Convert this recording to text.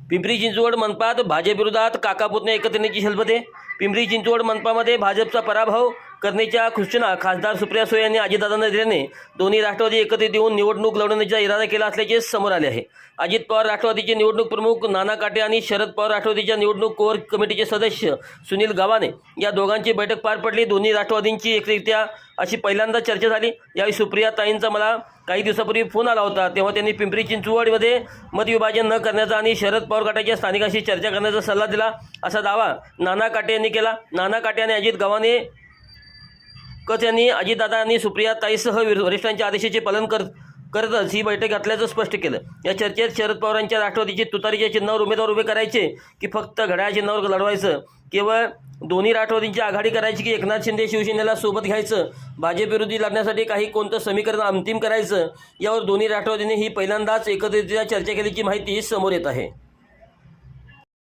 पिंपरी चिंचवड मनपात भाजप विरोधात काका पुतणे एकत्रित शपथ. पिंपरी चिंचवड मनपामध्ये भाजपचा पराभव करण्याच्या सूचना खासदार सुप्रिया सुळे यांनी अजितदादांना दिल्याने दोन्ही राष्ट्रवादी एकत्रित येऊन निवडणूक लढवण्याचा इरादा केला असल्याचे समोर आले आहे. अजित पवार राष्ट्रवादीचे निवडणूक प्रमुख नाना काटे आणि शरद पवार राष्ट्रवादीच्या निवडणूक कोर कमिटीचे सदस्य सुनील गावाने या दोघांची बैठक पार पडली. दोन्ही राष्ट्रवादींची एकत्रित्या अशी पहिल्यांदा चर्चा झाली. यावेळी सुप्रिया ताईंचा मला काही दिवसापूर्वी फोन आला होता, तेव्हा त्यांनी पिंपरी चिंचवडमध्ये मतविभाजन न करण्याचा आणि शरद पवार गटाच्या स्थानिकांशी चर्चा करण्याचा सल्ला दिला, असा दावा नाना काटे यांनी केला. नाना काटे आणि अजित गावाने यांनी अजितदादा आणि सुप्रिया ताईसह वरिष्ठांच्या आदेशाचे पालन करतच ही बैठक घातल्याचं स्पष्ट केलं. या चर्चेत शरद पवारांच्या राष्ट्रवादीचे तुतारीच्या चिन्हावर उमेदवार उभे करायचे की फक्त घड्याळ चिन्हावर लढवायचं, केवळ दोन्ही राष्ट्रवादींची आघाडी करायची की एकनाथ शिंदे शिवसेनेला सोबत घ्यायचं, भाजप विरोधी लढण्यासाठी काही कोणतं समीकरण अंतिम करायचं, यावर दोन्ही राष्ट्रवादींनी ही पहिल्यांदाच एकत्रितरित्या चर्चा केल्याची माहिती समोर येत आहे.